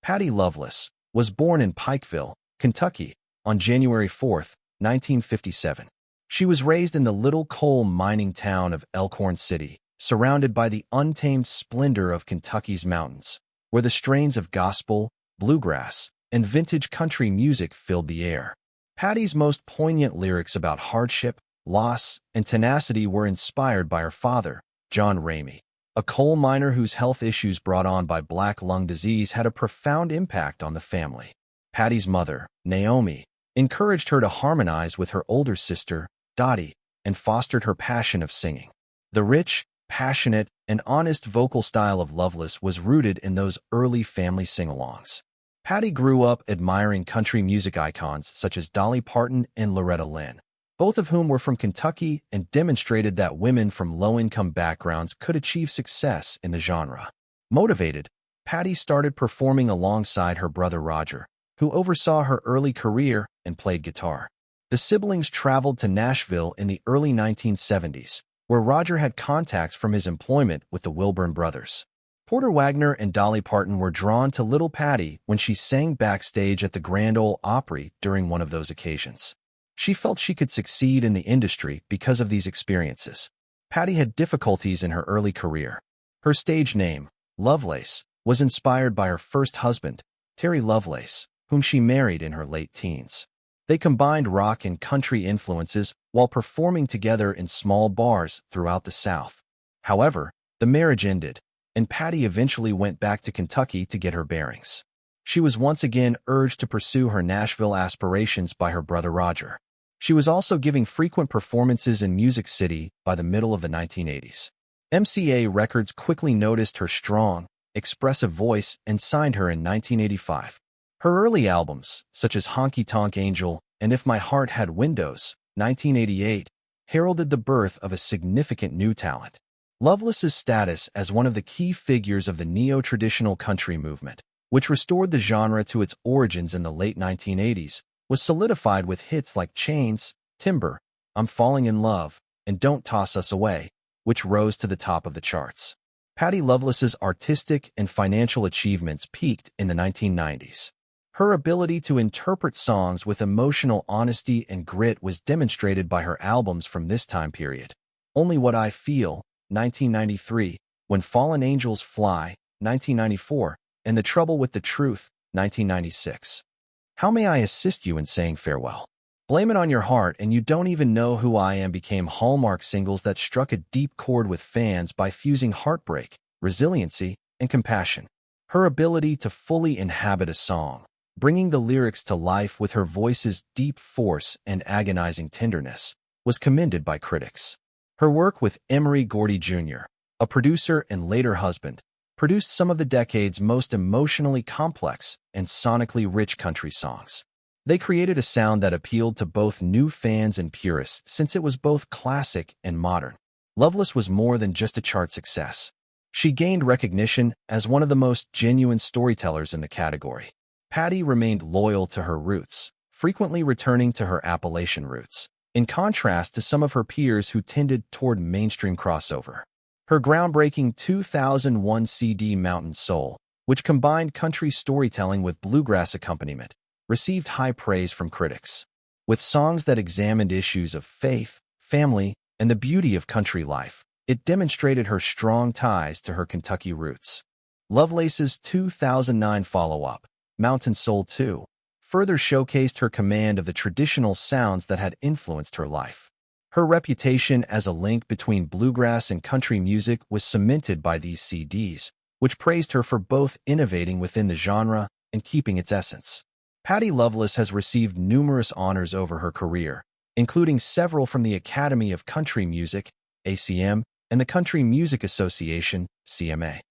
Patty Loveless was born in Pikeville, Kentucky, on January 4, 1957. She was raised in the little coal mining town of Elkhorn City, surrounded by the untamed splendor of Kentucky's mountains, where the strains of gospel, bluegrass, and vintage country music filled the air. Patty's most poignant lyrics about hardship, loss, and tenacity were inspired by her father, John Ramey, a coal miner whose health issues brought on by black lung disease had a profound impact on the family. Patty's mother, Naomi, encouraged her to harmonize with her older sister, Dottie, and fostered her passion of singing. The rich, passionate, and honest vocal style of Loveless was rooted in those early family sing-alongs. Patty grew up admiring country music icons such as Dolly Parton and Loretta Lynn, both of whom were from Kentucky and demonstrated that women from low-income backgrounds could achieve success in the genre. Motivated, Patty started performing alongside her brother Roger, who oversaw her early career and played guitar. The siblings traveled to Nashville in the early 1970s, where Roger had contacts from his employment with the Wilburn brothers. Porter Wagoner and Dolly Parton were drawn to little Patty when she sang backstage at the Grand Ole Opry during one of those occasions. She felt she could succeed in the industry because of these experiences. Patty had difficulties in her early career. Her stage name, Loveless, was inspired by her first husband, Terry Loveless, whom she married in her late teens. They combined rock and country influences while performing together in small bars throughout the South. However, the marriage ended, and Patty eventually went back to Kentucky to get her bearings. She was once again urged to pursue her Nashville aspirations by her brother Roger. She was also giving frequent performances in Music City by the middle of the 1980s. MCA Records quickly noticed her strong, expressive voice and signed her in 1985. Her early albums, such as Honky Tonk Angel and If My Heart Had Windows, 1988, heralded the birth of a significant new talent. Loveless's status as one of the key figures of the neo-traditional country movement, which restored the genre to its origins in the late 1980s, was solidified with hits like Chains, Timber, I'm Falling in Love, and Don't Toss Us Away, which rose to the top of the charts. Patty Loveless's artistic and financial achievements peaked in the 1990s. Her ability to interpret songs with emotional honesty and grit was demonstrated by her albums from this time period. Only What I Feel, 1993, When Fallen Angels Fly, 1994, and The Trouble with the Truth, 1996. How May I Assist You in Saying Farewell? Blame It on Your Heart and You Don't Even Know Who I Am became hallmark singles that struck a deep chord with fans by fusing heartbreak, resiliency, and compassion. Her ability to fully inhabit a song, bringing the lyrics to life with her voice's deep force and agonizing tenderness, was commended by critics. Her work with Emory Gordy Jr., a producer and later husband, produced some of the decade's most emotionally complex and sonically rich country songs. They created a sound that appealed to both new fans and purists since it was both classic and modern. Loveless was more than just a chart success. She gained recognition as one of the most genuine storytellers in the category. Patty remained loyal to her roots, frequently returning to her Appalachian roots, in contrast to some of her peers who tended toward mainstream crossover. Her groundbreaking 2001 CD Mountain Soul, which combined country storytelling with bluegrass accompaniment, received high praise from critics. With songs that examined issues of faith, family, and the beauty of country life, it demonstrated her strong ties to her Kentucky roots. Loveless's 2009 follow-up, Mountain Soul 2, further showcased her command of the traditional sounds that had influenced her life. Her reputation as a link between bluegrass and country music was cemented by these CDs, which praised her for both innovating within the genre and keeping its essence. Patty Loveless has received numerous honors over her career, including several from the Academy of Country Music, ACM, and the Country Music Association, CMA.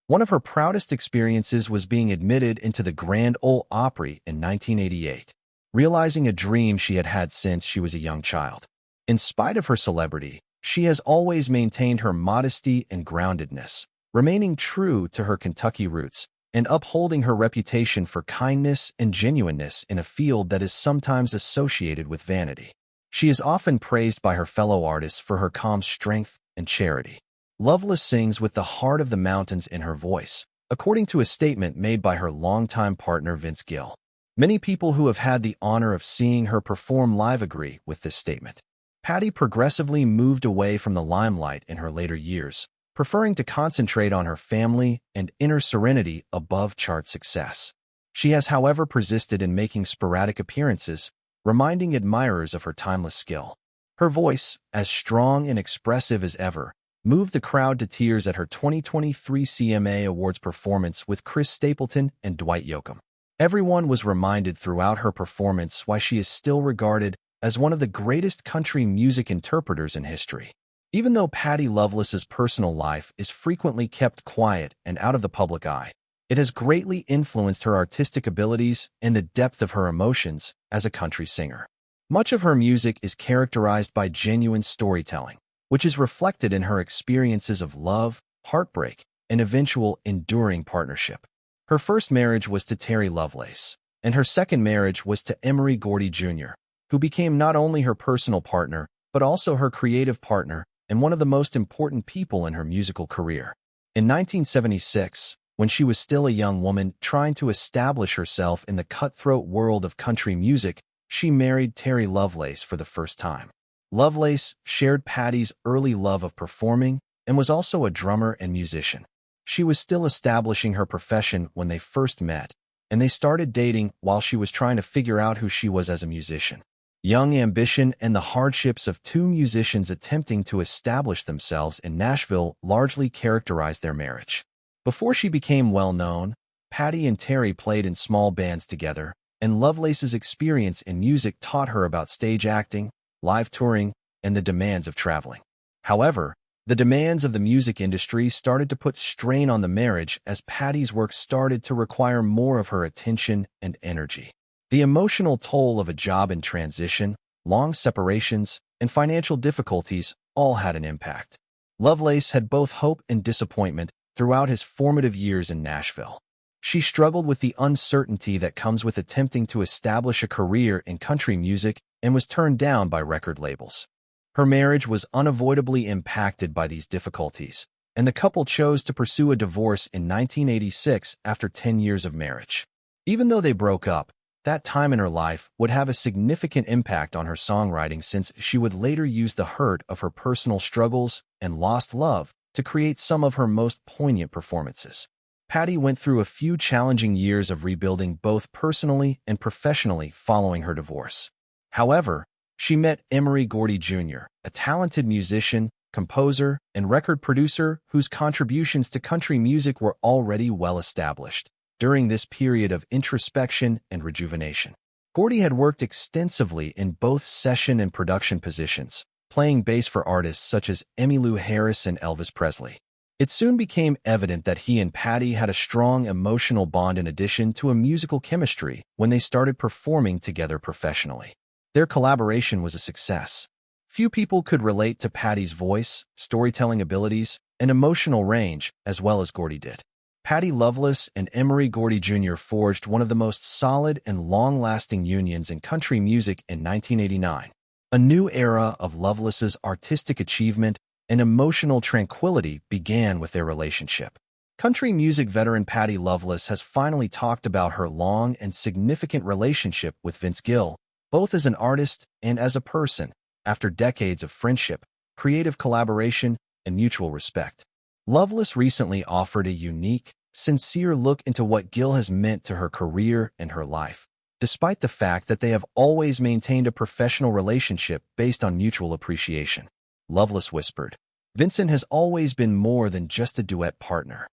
One of her proudest experiences was being admitted into the Grand Ole Opry in 1988, realizing a dream she had had since she was a young child. In spite of her celebrity, she has always maintained her modesty and groundedness, remaining true to her Kentucky roots and upholding her reputation for kindness and genuineness in a field that is sometimes associated with vanity. She is often praised by her fellow artists for her calm strength and charity. Loveless sings with the heart of the mountains in her voice, according to a statement made by her longtime partner Vince Gill. Many people who have had the honor of seeing her perform live agree with this statement. Patty progressively moved away from the limelight in her later years, preferring to concentrate on her family and inner serenity above chart success. She has, however, persisted in making sporadic appearances, reminding admirers of her timeless skill. Her voice, as strong and expressive as ever, moved the crowd to tears at her 2023 CMA Awards performance with Chris Stapleton and Dwight Yoakam. Everyone was reminded throughout her performance why she is still regarded as one of the greatest country music interpreters in history. Even though Patty Loveless's personal life is frequently kept quiet and out of the public eye, it has greatly influenced her artistic abilities and the depth of her emotions as a country singer. Much of her music is characterized by genuine storytelling, which is reflected in her experiences of love, heartbreak, and eventual enduring partnership. Her first marriage was to Terry Loveless, and her second marriage was to Emory Gordy Jr., who became not only her personal partner, but also her creative partner and one of the most important people in her musical career. In 1976, when she was still a young woman trying to establish herself in the cutthroat world of country music, she married Terry Loveless for the first time. Loveless shared Patty's early love of performing and was also a drummer and musician. She was still establishing her profession when they first met, and they started dating while she was trying to figure out who she was as a musician. Young ambition and the hardships of two musicians attempting to establish themselves in Nashville largely characterized their marriage. Before she became well-known, Patty and Terry played in small bands together, and Loveless's experience in music taught her about stage acting, live touring, and the demands of traveling. However, the demands of the music industry started to put strain on the marriage as Patty's work started to require more of her attention and energy. The emotional toll of a job in transition, long separations, and financial difficulties all had an impact. Loveless had both hope and disappointment throughout his formative years in Nashville. She struggled with the uncertainty that comes with attempting to establish a career in country music and was turned down by record labels. Her marriage was unavoidably impacted by these difficulties, and the couple chose to pursue a divorce in 1986 after 10 years of marriage. Even though they broke up, that time in her life would have a significant impact on her songwriting since she would later use the hurt of her personal struggles and lost love to create some of her most poignant performances. Patty went through a few challenging years of rebuilding both personally and professionally following her divorce. However, she met Emory Gordy Jr., a talented musician, composer, and record producer whose contributions to country music were already well established. During this period of introspection and rejuvenation, Gordy had worked extensively in both session and production positions, playing bass for artists such as Emmylou Harris and Elvis Presley. It soon became evident that he and Patty had a strong emotional bond in addition to a musical chemistry when they started performing together professionally. Their collaboration was a success. Few people could relate to Patty's voice, storytelling abilities, and emotional range as well as Gordy did. Patty Loveless and Emory Gordy Jr. forged one of the most solid and long-lasting unions in country music in 1989. A new era of Loveless's artistic achievement and emotional tranquility began with their relationship. Country music veteran Patty Loveless has finally talked about her long and significant relationship with Vince Gill, both as an artist and as a person, after decades of friendship, creative collaboration, and mutual respect. Loveless recently offered a unique, sincere look into what Gill has meant to her career and her life, despite the fact that they have always maintained a professional relationship based on mutual appreciation. Loveless whispered, "Vincent has always been more than just a duet partner.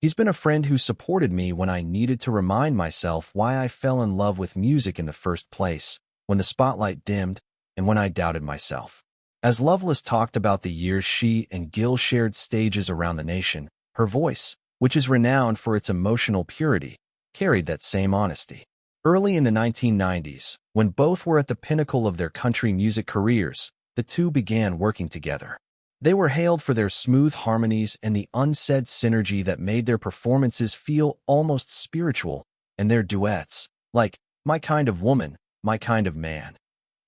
He's been a friend who supported me when I needed to remind myself why I fell in love with music in the first place, when the spotlight dimmed, and when I doubted myself." As Loveless talked about the years she and Gill shared stages around the nation, her voice, which is renowned for its emotional purity, carried that same honesty. Early in the 1990s, when both were at the pinnacle of their country music careers, the two began working together. They were hailed for their smooth harmonies and the unsaid synergy that made their performances feel almost spiritual, and their duets, like My Kind of Woman, My Kind of Man,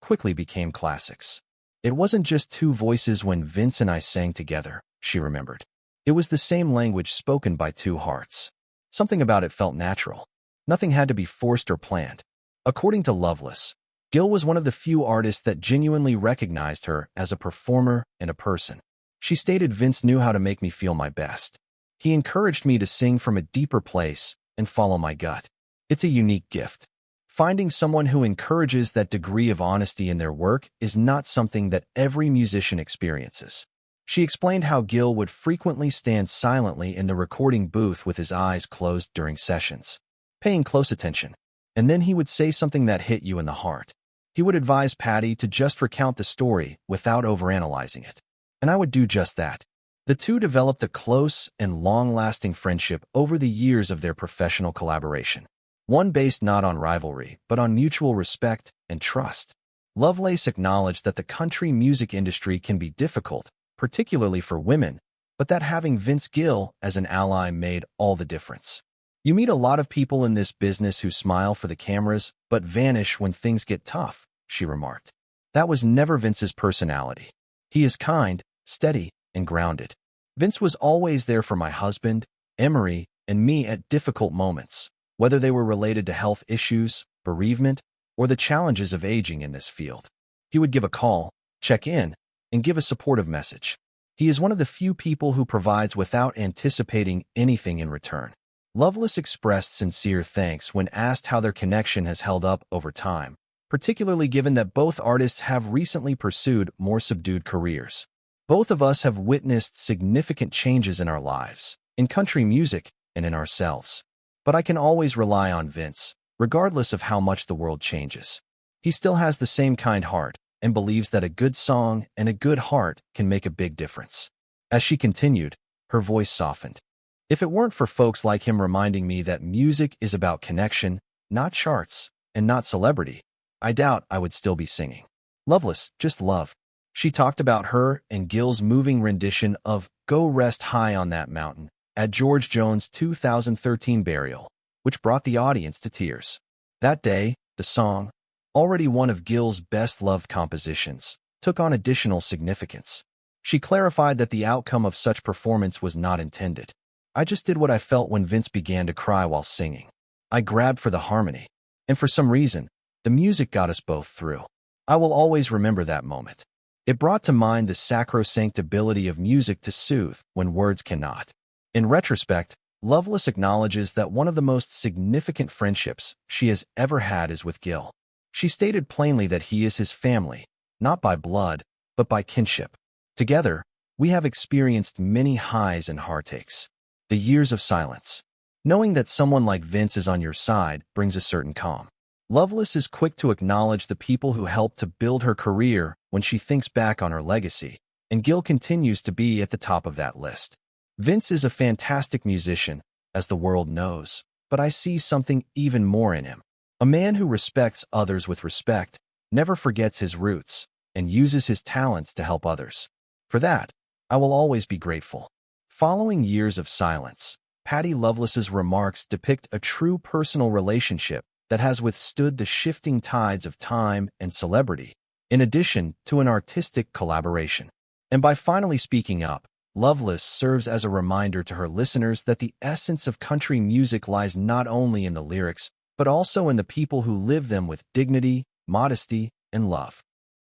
quickly became classics. "It wasn't just two voices when Vince and I sang together," she remembered. "It was the same language spoken by two hearts." Something about it felt natural. Nothing had to be forced or planned. According to Loveless, Gill was one of the few artists that genuinely recognized her as a performer and a person. She stated, "Vince knew how to make me feel my best. He encouraged me to sing from a deeper place and follow my gut. It's a unique gift. Finding someone who encourages that degree of honesty in their work is not something that every musician experiences." She explained how Gill would frequently stand silently in the recording booth with his eyes closed during sessions, paying close attention. And then he would say something that hit you in the heart. He would advise Patty to just recount the story without overanalyzing it. And I would do just that. The two developed a close and long-lasting friendship over the years of their professional collaboration. One based not on rivalry, but on mutual respect and trust. Loveless acknowledged that the country music industry can be difficult, particularly for women, but that having Vince Gill as an ally made all the difference. "You meet a lot of people in this business who smile for the cameras, but vanish when things get tough," she remarked. That was never Vince's personality. He is kind, steady, and grounded. Vince was always there for my husband, Emery, and me at difficult moments, whether they were related to health issues, bereavement, or the challenges of aging in this field. He would give a call, check in, and give a supportive message. He is one of the few people who provides without anticipating anything in return. Loveless expressed sincere thanks when asked how their connection has held up over time, particularly given that both artists have recently pursued more subdued careers. "Both of us have witnessed significant changes in our lives, in country music and in ourselves. But I can always rely on Vince, regardless of how much the world changes. He still has the same kind heart and believes that a good song and a good heart can make a big difference." As she continued, her voice softened. "If it weren't for folks like him reminding me that music is about connection, not charts, and not celebrity, I doubt I would still be singing." Loveless, just love. She talked about her and Gill's moving rendition of "Go Rest High on That Mountain" at George Jones' 2013 burial, which brought the audience to tears. That day, the song, already one of Gill's best-loved compositions, took on additional significance. She clarified that the outcome of such performance was not intended. "I just did what I felt when Vince began to cry while singing. I grabbed for the harmony, and for some reason, the music got us both through. I will always remember that moment. It brought to mind the sacrosanct ability of music to soothe when words cannot." In retrospect, Loveless acknowledges that one of the most significant friendships she has ever had is with Gill. She stated plainly that he is his family, not by blood, but by kinship. "Together, we have experienced many highs and heartaches. The years of silence. Knowing that someone like Vince is on your side brings a certain calm." Loveless is quick to acknowledge the people who helped to build her career when she thinks back on her legacy, and Gill continues to be at the top of that list. "Vince is a fantastic musician, as the world knows, but I see something even more in him. A man who respects others with respect, never forgets his roots, and uses his talents to help others. For that, I will always be grateful." Following years of silence, Patty Loveless's remarks depict a true personal relationship that has withstood the shifting tides of time and celebrity, in addition to an artistic collaboration. And by finally speaking up, Loveless serves as a reminder to her listeners that the essence of country music lies not only in the lyrics, but also in the people who live them with dignity, modesty, and love.